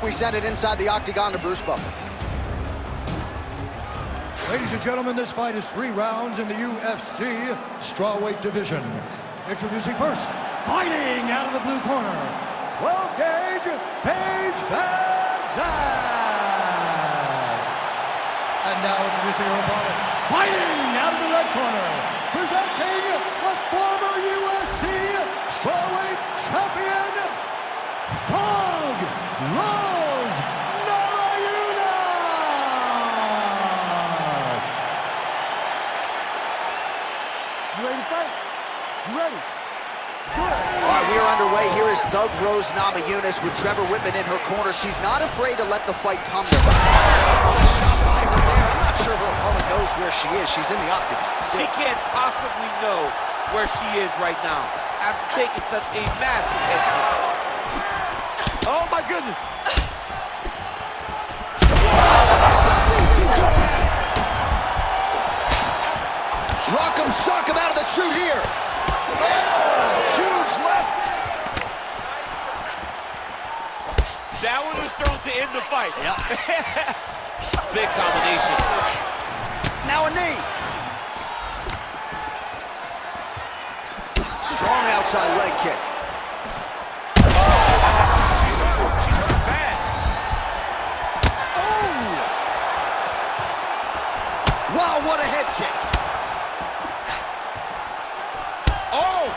We send it inside the octagon to Bruce Buffer. Ladies and gentlemen, this fight is 3 rounds in the UFC strawweight division. Introducing first, fighting out of the blue corner, 12-gauge Paige VanZant. And now introducing her opponent, fighting out of the red corner, presenting the former UFC strawweight champion, Thug Rose Namajunas. You ready to fight? You ready? All right, we are underway. Here is Thug Rose Namajunas with Trevor Whitman in her corner. She's not afraid to let the fight come to her. I'm not sure her opponent knows where she is. She's in the octagon still. She can't possibly know where she is right now after taking such a massive head kick. Oh my goodness! Rock'em sock'em out of the chute here. Oh, huge left. That one was thrown to end the fight. Yep. Big combination. Now a knee. Strong outside leg kick. She's hurt bad. Oh! Wow, what a head kick. Oh!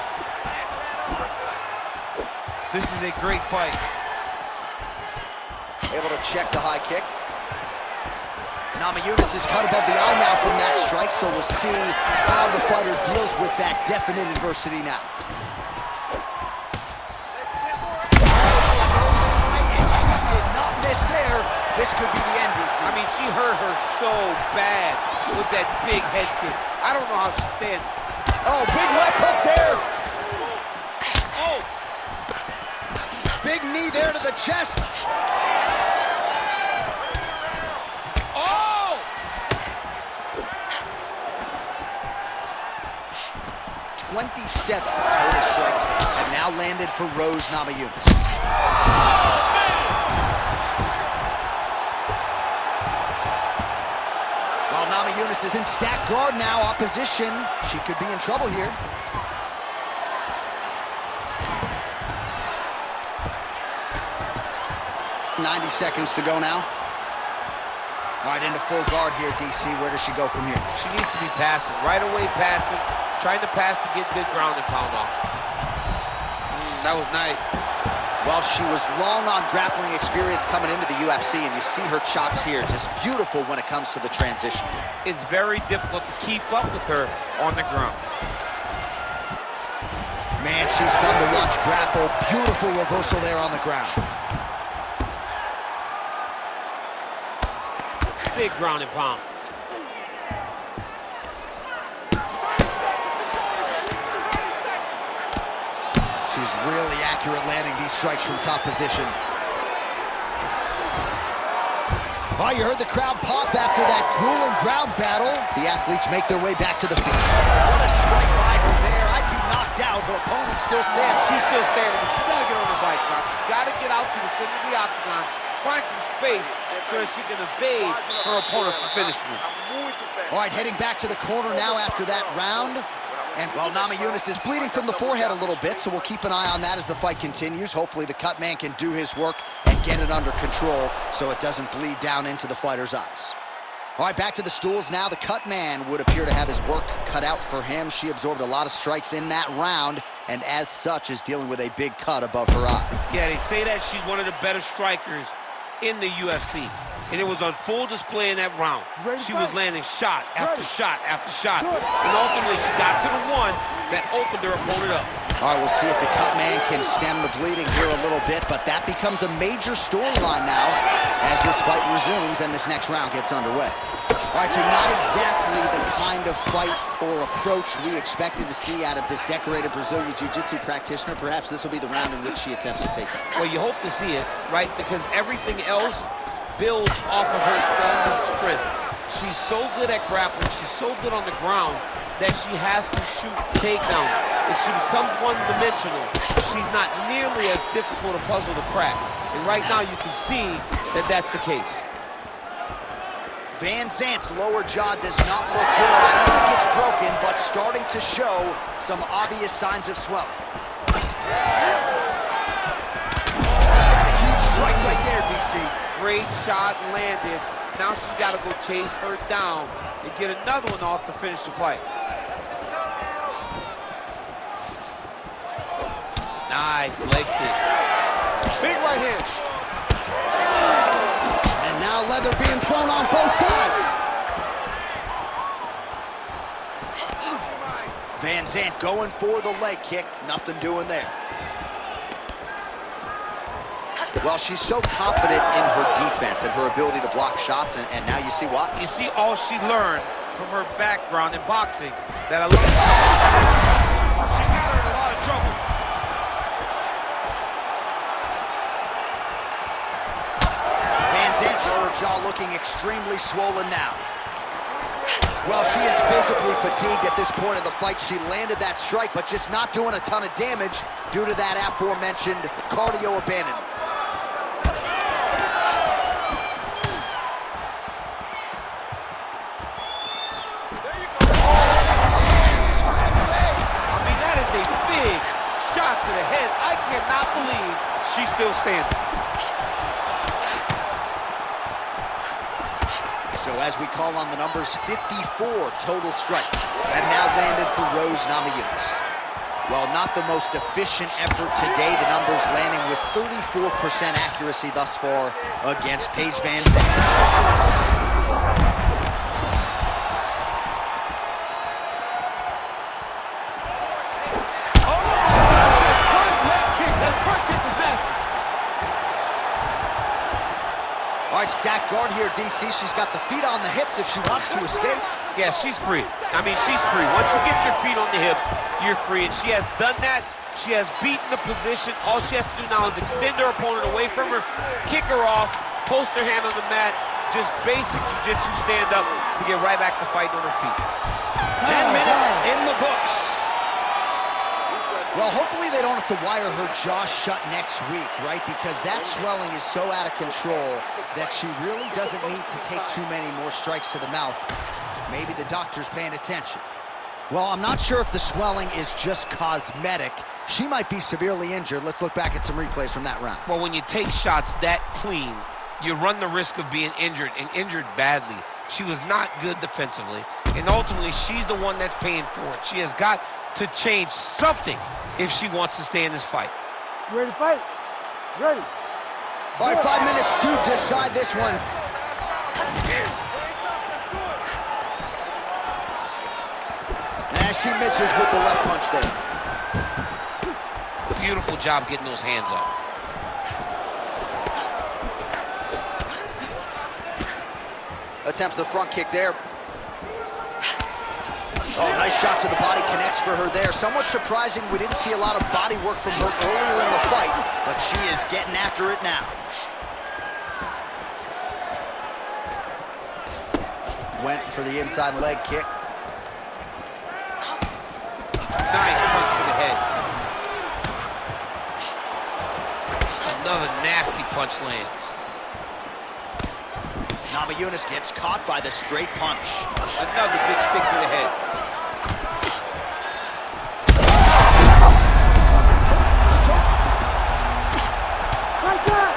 This is a great fight. Able to check the high kick. Namajunas is cut above the eye now from that strike, so we'll see how the fighter deals with that definite adversity now. And she did not miss there. This could be the end, DC. I mean, she hurt her so bad with that big head kick. I don't know how she's standing. Oh, big left hook there. Oh! Big knee there to the chest. Oh! 27 total strikes have now landed for Rose Namajunas. While Namajunas is in stacked guard now, opposition, she could be in trouble here. .90 seconds to go now. All right, into full guard here, DC. Where does she go from here? She needs to be passing. Right away passing. Trying to pass to get good ground and pound off. That was nice. Well, she was long on grappling experience coming into the UFC, and you see her chops here. Just beautiful when it comes to the transition. It's very difficult to keep up with her on the ground. Man, she's fun to watch grapple. Beautiful reversal there on the ground. Big ground and pound. She's really accurate landing these strikes from top position. Oh, you heard the crowd pop after that grueling ground battle. The athletes make their way back to the field. What a strike by her there. I'd be knocked out. Her opponent still standing. She's still standing, but she's got to get on the bike, Doc. She's got to get out to the center of the octagon, find some space so that she can evade her opponent from finishing her. All right, heading back to the corner now after that round. And, well, Namajunas is bleeding from the forehead a little bit, so we'll keep an eye on that as the fight continues. Hopefully the cut man can do his work and get it under control so it doesn't bleed down into the fighter's eyes. All right, back to the stools now. The cut man would appear to have his work cut out for him. She absorbed a lot of strikes in that round, and as such is dealing with a big cut above her eye. Yeah, they say that she's one of the better strikers in the UFC. And it was on full display in that round. She was landing shot after shot after shot. And ultimately, she got to the one that opened her opponent up. All right, we'll see if the cut man can stem the bleeding here a little bit, but that becomes a major storyline now as this fight resumes and this next round gets underway. All right, so not exactly the kind of fight or approach we expected to see out of this decorated Brazilian Jiu-Jitsu practitioner. Perhaps this will be the round in which she attempts to take it. Well, you hope to see it, right? Because everything else builds off of her strength. She's so good at grappling, she's so good on the ground that she has to shoot takedowns If she becomes one-dimensional, she's not nearly as difficult a puzzle to crack. And right now you can see that that's the case. Van Zant's lower jaw does not look good. I don't think it's broken, but starting to show some obvious signs of swelling. A huge strike right there, DC. Great shot landed. Now she's got to go chase her down and get another one off to finish the fight. Nice leg kick. Big right hand. And now leather being thrown on both sides. Van Zant going for the leg kick. Nothing doing there. Well, she's so confident in her defense and her ability to block shots, and now you see why. You see all she learned from her background in boxing that I love. She's got her in a lot of trouble. Van Zant's lower jaw looking extremely swollen now. Well, she is visibly fatigued at this point of the fight. She landed that strike, but just not doing a ton of damage due to that aforementioned cardio abandonment. Shot to the head. I cannot believe she's still standing. So as we call on the numbers, 54 total strikes have now landed for Rose Namajunas. Well, not the most efficient effort today. The numbers landing with 34% accuracy thus far against Paige Van Zant. All right, stacked guard here, DC. She's got the feet on the hips if she wants to escape. Yeah, she's free. I mean, she's free. Once you get your feet on the hips, you're free. And she has done that. She has beaten the position. All she has to do now is extend her opponent away from her, kick her off, post her hand on the mat, just basic jiu-jitsu stand-up to get right back to fighting on her feet. 10 minutes in the books. Well, hopefully they don't have to wire her jaw shut next week, right? Because that swelling is so out of control that she really doesn't need to take too many more strikes to the mouth. Maybe the doctor's paying attention. Well, I'm not sure if the swelling is just cosmetic. She might be severely injured. Let's look back at some replays from that round. Well, when you take shots that clean, you run the risk of being injured, and injured badly. She was not good defensively, and ultimately she's the one that's paying for it. She has got to change something if she wants to stay in this fight. You ready to fight? Ready. All right, 5 minutes to decide this one. And she misses with the left punch there. Beautiful job getting those hands up. Attempts the front kick there. Oh, nice shot to the body, connects for her there. Somewhat surprising, we didn't see a lot of body work from her earlier in the fight, but she is getting after it now. Went for the inside leg kick. Nice punch to the head. Another nasty punch lands. Namajunas gets caught by the straight punch. Another big stick to the head. Like that.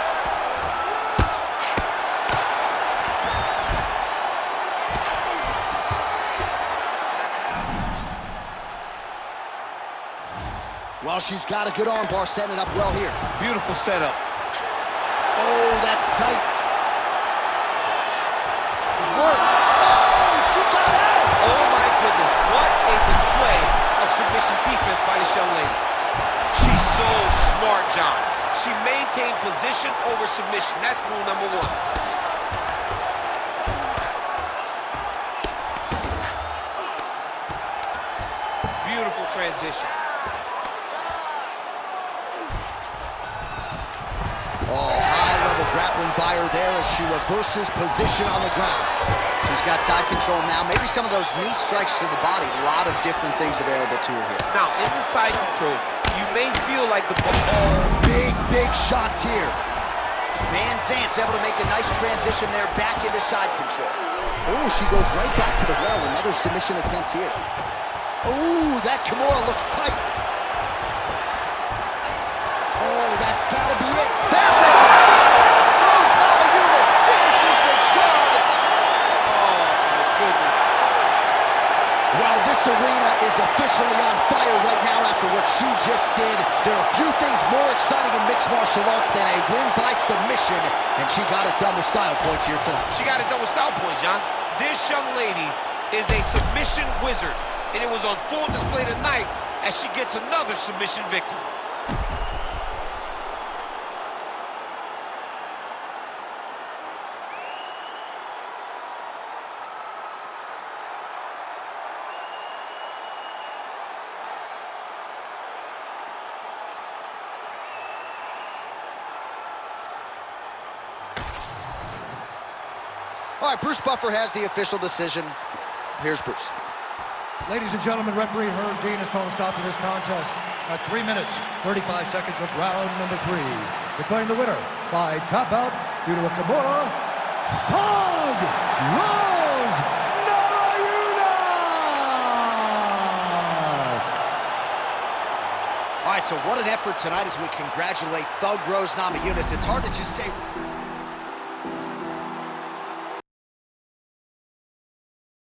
Well, she's got a good arm bar, setting it up well here. Beautiful setup. Oh, that's tight. Oh, she got out! Oh my goodness, what a display of submission defense by this young lady. She's so smart, John. She maintained position over submission. That's rule number one. Beautiful transition. Oh, high-level grappling by her there as she reverses position on the ground. She's got side control now. Maybe some of those knee strikes to the body. A lot of different things available to her here. Now, in the side control, you may feel like the ball. Oh, big shots here. Van Zant's able to make a nice transition there back into side control. Oh, she goes right back to the well. Another submission attempt here. Oh, that Kimura looks tight. Oh, that's got to be it. There's the tap. Rose Namajunas finishes the job. Oh, my goodness. Well, this arena is officially on fire right now after what she just did. There are few things more exciting in mixed martial arts than a win by submission, and she got it done with style points here tonight. She got it done with style points, John. This young lady is a submission wizard, and it was on full display tonight as she gets another submission victory. All right, Bruce Buffer has the official decision. Here's Bruce. Ladies and gentlemen, referee Herb Dean has called a stop to this contest at 3 minutes, 35 seconds of round number 3. Declaring the winner by tap out due to a Kimura, Thug Rose Namajunas! All right, so what an effort tonight as we congratulate Thug Rose Namajunas. It's hard to just say...